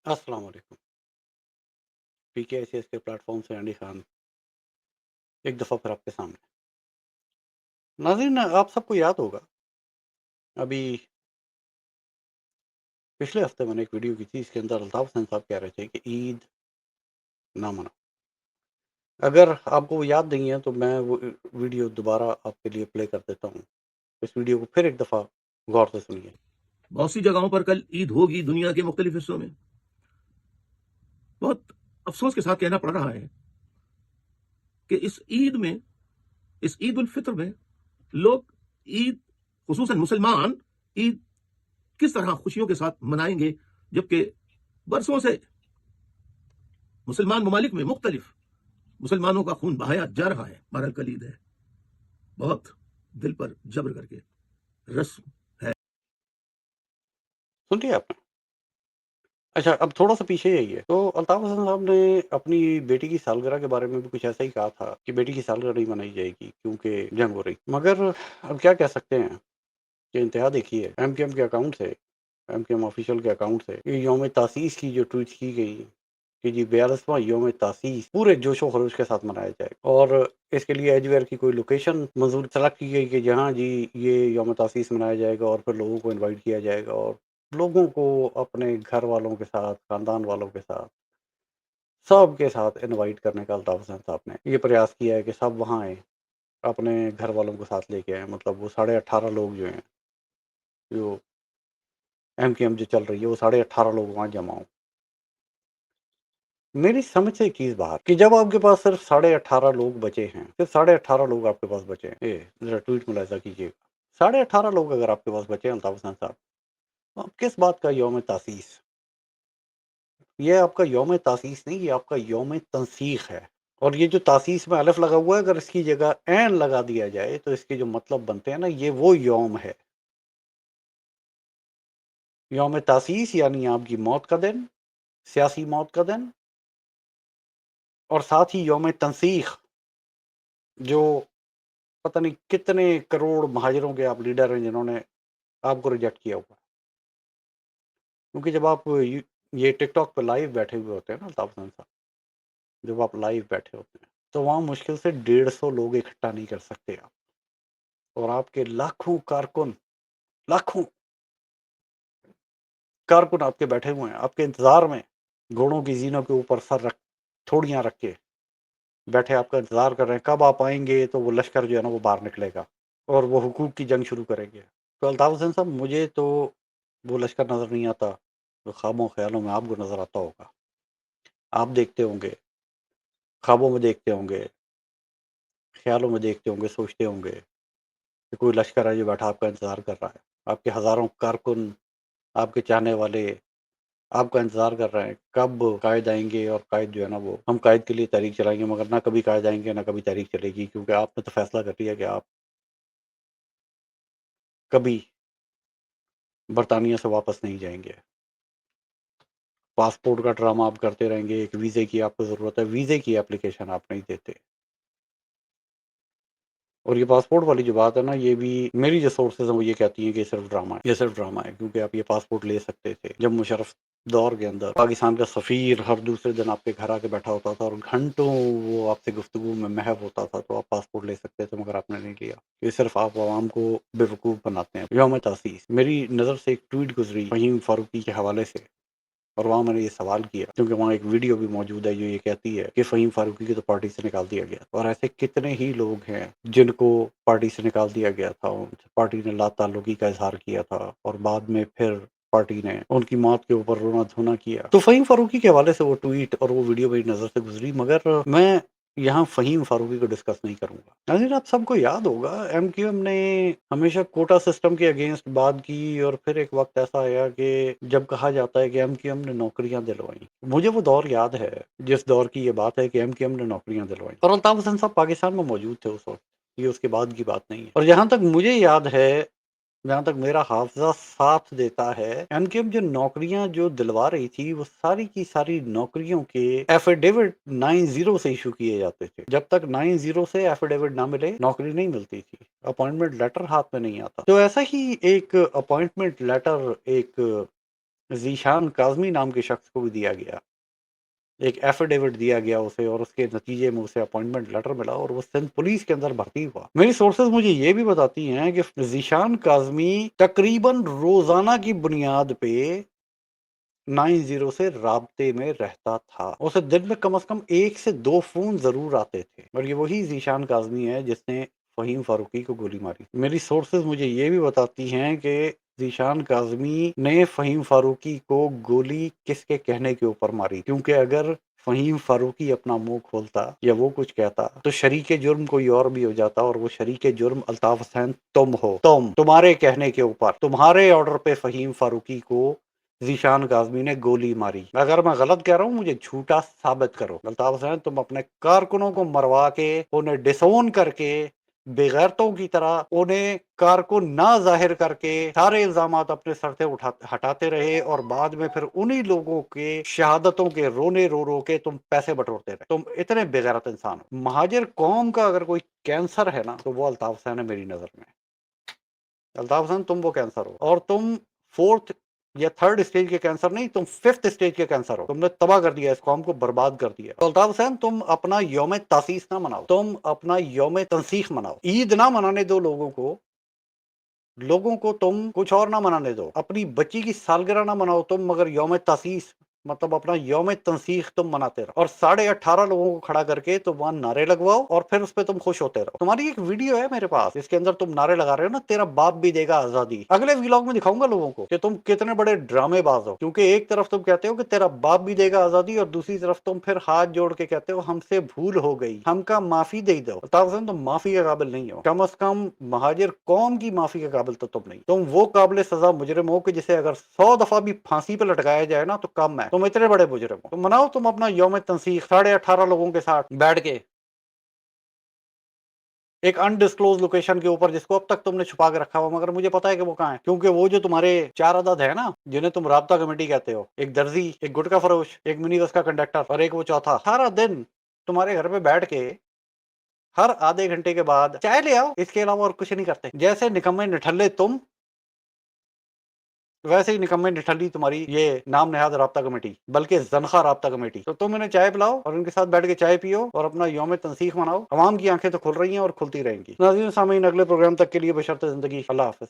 السلام علیکم۔ پی کے ایس ایس کے پلیٹ فارم سے انڈی خان ایک دفعہ پھر آپ کے سامنے۔ ناظرین، آپ سب کو یاد ہوگا، ابھی پچھلے ہفتے میں نے ایک ویڈیو کی تھی، اس کے اندر الطاف حسین صاحب کہہ رہے تھے کہ عید نہ مناؤ۔ اگر آپ کو وہ یاد نہیں ہے تو میں وہ ویڈیو دوبارہ آپ کے لیے پلے کر دیتا ہوں، اس ویڈیو کو پھر ایک دفعہ غور سے سنیے۔ بہت سی جگہوں پر کل عید ہوگی دنیا کے مختلف حصوں میں۔ بہت افسوس کے ساتھ کہنا پڑ رہا ہے کہ اس عید الفطر میں لوگ عید، خصوصاً مسلمان، عید کس طرح خوشیوں کے ساتھ منائیں گے، جبکہ برسوں سے مسلمان ممالک میں مختلف مسلمانوں کا خون بہایا جا رہا ہے۔ بہرحال کل عید ہے، بہت دل پر جبر کر کے رسم ہے۔ سن لیا آپ نے؟ اچھا، اب تھوڑا سا پیچھے جائیے تو الطاف حسین صاحب نے اپنی بیٹی کی سالگرہ کے بارے میں بھی کچھ ایسا ہی کہا تھا کہ بیٹی کی سالگرہ نہیں منائی جائے گی کیونکہ جنگ ہو رہی، مگر اب کیا کہہ سکتے ہیں کہ انتہا دیکھیے ایم کیو ایم کے اکاؤنٹ سے، ایم کیو ایم آفیشیل کے اکاؤنٹ سے یہ یوم تاسیس کی جو ٹویٹ کی گئی کہ جی 42واں یوم تاسیس پورے جوش و خروش کے ساتھ منایا جائے، اور اس کے لیے ایج ویئر کی کوئی لوکیشن منظور سلیکٹ کی گئی کہ جہاں جی یہ یوم تاسیس منایا جائے گا، اور پھر لوگوں کو انوائٹ کیا جائے گا، اور لوگوں کو اپنے گھر والوں کے ساتھ، خاندان والوں کے ساتھ، سب کے ساتھ انوائٹ کرنے کا الطاف حسین صاحب نے یہ پریاس کیا ہے کہ سب وہاں آئیں، اپنے گھر والوں کو ساتھ لے کے آئیں۔ مطلب وہ 18.5 لوگ جو ہیں، جو ایم کی ایم جو چل رہی ہے، وہ 18.5 لوگ وہاں جمع ہوں۔ میری سمجھ سے ایک چیز باہر کہ جب آپ کے پاس صرف 18.5 لوگ بچے ہیں، صرف 18.5 لوگ آپ کے پاس بچے ہیں، ذرا ٹویٹ ملاحظہ کیجیے گا، 18.5 لوگ اگر آپ کے پاس بچے ہیں الطاف حسین صاحب، تو آپ کس بات کا یوم تاسیس؟ یہ آپ کا یوم تاسیس نہیں، یہ آپ کا یوم تنسیخ ہے۔ اور یہ جو تاسیس میں الف لگا ہوا ہے، اگر اس کی جگہ عین لگا دیا جائے تو اس کے جو مطلب بنتے ہیں نا، یہ وہ یوم ہے۔ یوم تاسیس یعنی آپ کی موت کا دن، سیاسی موت کا دن، اور ساتھ ہی یوم تنسیخ جو پتہ نہیں کتنے کروڑ مہاجروں کے آپ لیڈر ہیں جنہوں نے آپ کو ریجیکٹ کیا ہوا۔ کیونکہ جب آپ یہ ٹک ٹاک پہ لائیو بیٹھے ہوئے ہوتے ہیں نا الطاف حسین صاحب، جب آپ لائیو بیٹھے ہوتے ہیں تو وہاں مشکل سے 150 لوگ اکٹھا نہیں کر سکتے آپ، اور آپ کے لاکھوں کارکن آپ کے بیٹھے ہوئے ہیں، آپ کے انتظار میں، گھوڑوں کی زینوں کے اوپر سر رکھ، تھوڑیاں رکھ کے بیٹھے آپ کا انتظار کر رہے ہیں کب آپ آئیں گے تو وہ لشکر جو ہے نا وہ باہر نکلے گا اور وہ حقوق کی جنگ شروع کریں گے۔ تو الطاف حسین صاحب، مجھے تو وہ لشکر نظر نہیں آتا جو خوابوں خیالوں میں آپ کو نظر آتا ہوگا۔ آپ دیکھتے ہوں گے، خوابوں میں دیکھتے ہوں گے، خیالوں میں دیکھتے ہوں گے، سوچتے ہوں گے کہ کوئی لشکر ہے جو بیٹھا آپ کا انتظار کر رہا ہے، آپ کے ہزاروں کارکن، آپ کے چاہنے والے آپ کا انتظار کر رہے ہیں کب قائد آئیں گے، اور قائد جو ہے نا وہ ہم قائد کے لیے تحریک چلائیں گے، مگر نہ کبھی قائد آئیں گے نہ کبھی تحریک چلے گی، کیونکہ آپ نے تو فیصلہ کر لیا کہ آپ کبھی برطانیہ سے واپس نہیں جائیں گے۔ پاسپورٹ کا ڈرامہ آپ کرتے رہیں گے، ایک ویزے کی آپ کو ضرورت ہے، ویزے کی اپلیکیشن آپ نہیں دیتے۔ اور یہ پاسپورٹ والی جو بات ہے نا، یہ بھی میری جو سورسز ہیں وہ یہ کہتی ہیں کہ یہ صرف ڈرامہ ہے، یہ صرف ڈرامہ ہے، کیونکہ آپ یہ پاسپورٹ لے سکتے تھے جب مشرف دور کے اندر پاکستان کا سفیر ہر دوسرے دن آپ کے گھر آ کے بیٹھا ہوتا تھا اور گھنٹوں وہ آپ سے گفتگو میں محو ہوتا تھا، تو آپ پاسپورٹ لے سکتے تھے، مگر آپ نے نہیں لیا۔ یہ صرف آپ عوام کو بے وقوف بناتے ہیں۔ یوم تاسیس، میری نظر سے ایک ٹویٹ گزری فہیم فاروقی کے حوالے سے، اور وہاں میں نے یہ سوال کیا کیونکہ وہاں ایک ویڈیو بھی موجود ہے جو یہ کہتی ہے کہ فہیم فاروقی کی تو پارٹی سے نکال دیا گیا، اور ایسے کتنے ہی لوگ ہیں جن کو پارٹی سے نکال دیا گیا تھا، ان سے پارٹی نے لا تعلقی کا اظہار کیا تھا، اور بعد میں پھر پارٹی نے ان کی موت کے اوپر رونا دھونا کیا۔ تو فہیم فاروقی کے حوالے سے وہ ٹویٹ اور وہ ویڈیو میری نظر سے گزری، مگر میں یہاں فہیم فاروقی کو ڈسکس نہیں کروں گا۔ ناظرین، آپ سب کو یاد ہوگا ایم کیو ایم نے ہمیشہ کوٹا سسٹم کے اگینسٹ بات کی، اور پھر ایک وقت ایسا آیا کہ جب کہا جاتا ہے کہ ایم کیو ایم نے نوکریاں دلوائیں، مجھے وہ دور یاد ہے جس دور کی یہ بات ہے کہ ایم کیو ایم نے نوکریاں دلوائیں، اور الطاف حسین صاحب پاکستان میں موجود تھے اس وقت، یہ اس کے بعد کی بات نہیں ہے۔ اور جہاں تک مجھے یاد ہے، جہاں تک میرا حافظہ ساتھ دیتا ہے، ایم کیو ایم جو نوکریاں جو دلوا رہی تھی وہ ساری کی ساری نوکریوں کے ایفیڈیوٹ 90 سے ایشو کیے جاتے تھے۔ جب تک 90 سے ایفیڈیوٹ نہ ملے نوکری نہیں ملتی تھی، اپوائنٹمنٹ لیٹر ہاتھ میں نہیں آتا۔ تو ایسا ہی ایک اپوائنٹمنٹ لیٹر ایک ذیشان کاظمی نام کے شخص کو بھی دیا گیا، ایک ایفیڈیوٹ دیا گیا اسے، اور اس کے نتیجے میں اسے اپوائنٹمنٹ لیٹر ملا اور وہ سندھ پولیس کے اندر بھرتی ہوا۔ میری سورسز مجھے یہ بھی بتاتی ہیں کہ ذیشان کاظمی تقریباً روزانہ کی بنیاد پہ 90 سے رابطے میں رہتا تھا، اسے دن میں کم از کم 1 سے 2 فون ضرور آتے تھے، اور یہ وہی ذیشان کاظمی ہے جس نے فہیم فاروقی کو گولی ماری۔ میری سورسز مجھے یہ بھی بتاتی ہیں کہ ذیشان کاظمی نے فہیم فاروقی کو گولی کس کے کہنے کے اوپر ماری، کیونکہ اگر فہیم فاروقی اپنا منہ کھولتا یا وہ کچھ کہتا تو شریک جرم کوئی اور بھی ہو جاتا، اور وہ شریک جرم الطاف حسین تم ہو، تمہارے کہنے کے اوپر، تمہارے آرڈر پہ فہیم فاروقی کو ذیشان کاظمی نے گولی ماری۔ اگر میں غلط کہہ رہا ہوں مجھے جھوٹا ثابت کرو۔ الطاف حسین تم اپنے کارکنوں کو مروا کے، انہیں ڈسون کر کے، بغیرتوں کی طرح انہیں کارکن نہ ظاہر کر کے سارے الزامات اپنے سر سے ہٹاتے رہے، اور بعد میں پھر انہی لوگوں کے شہادتوں کے رونے رو رو کے تم پیسے بٹورتے رہے۔ تم اتنے بغیرت انسان ہو۔ مہاجر قوم کا اگر کوئی کینسر ہے نا تو وہ الطاف حسین ہے میری نظر میں۔ الطاف حسین تم وہ کینسر ہو، اور تم 4th یا 3rd اسٹیج کے کینسر نہیں، تم 5th اسٹیج کے کینسر ہو۔ تم نے تباہ کر دیا، اس قوم کو برباد کر دیا۔ تو الطاف حسین تم اپنا یوم تاسیس نہ مناؤ، تم اپنا یوم تنسیخ مناؤ۔ عید نہ منانے دو لوگوں کو تم کچھ اور نہ منانے دو۔ اپنی بچی کی سالگرہ نہ مناؤ تم، مگر یوم تاسیس مطلب اپنا یوم تنسیخ تم مناتے رہو، اور 18.5 لوگوں کو کھڑا کر کے تم وہاں نعرے لگواؤ، اور پھر اس پہ تم خوش ہوتے رہو۔ تمہاری ایک ویڈیو ہے میرے پاس جس کے اندر تم نعرے لگا رہے ہو نا، تیرا باپ بھی دے گا آزادی۔ اگلے ویلاگ میں دکھاؤں گا لوگوں کو کہ تم کتنے بڑے ڈرامے باز ہو، کیونکہ ایک طرف تم کہتے ہو کہ تیرا باپ بھی دے گا آزادی، اور دوسری طرف تم پھر ہاتھ جوڑ کے کہتے ہو ہم سے بھول ہو گئی، ہم کا معافی دے دو۔ الطاف حسین تم معافی کے قابل نہیں ہو، کم از کم مہاجر قوم کی معافی کے قابل تو تم نہیں۔ تم وہ قابل سزا مجرم ہو کہ جسے اگر 100 دفعہ بھی پھانسی پہ لٹکایا جائے نا تو کم ہے۔ تم اتنے بڑے مجرم ہو۔ تم مناؤ تم اپنا یوم تنسیخ 18.5 لوگوں کے ساتھ بیٹھ کے ایک انڈسکلوز لوکیشن کے اوپر، جس کو اب تک تم نے چھپا کے رکھا ہوا، مگر مجھے پتا ہے کہ وہ کہاں ہے، کیونکہ وہ جو تمہارے 4 عدد ہے نا جنہیں تم رابطہ کمیٹی کہتے ہو، ایک درزی، ایک گٹکا فروش، ایک منی بس کا کنڈکٹر، اور ایک وہ چوتھا، سارا دن تمہارے گھر پہ بیٹھ کے ہر آدھے گھنٹے کے بعد چائے لے آؤ، اس کے علاوہ اور کچھ نہیں کرتے۔ جیسے نکمے نٹھلے تم، ویسے ہی نکمے نٹھلی تمہاری یہ نام نہاد رابطہ کمیٹی، بلکہ زنخواہ رابطہ کمیٹی۔ تو تم انہیں چائے پلاؤ اور ان کے ساتھ بیٹھ کے چائے پیو اور اپنا یوم تنسیخ مناؤ۔ عوام کی آنکھیں تو کھل رہی ہیں اور کھلتی رہیں گی۔ ناظرین سامعین، اگلے پروگرام تک کے لیے بشرط زندگی، اللہ حافظ۔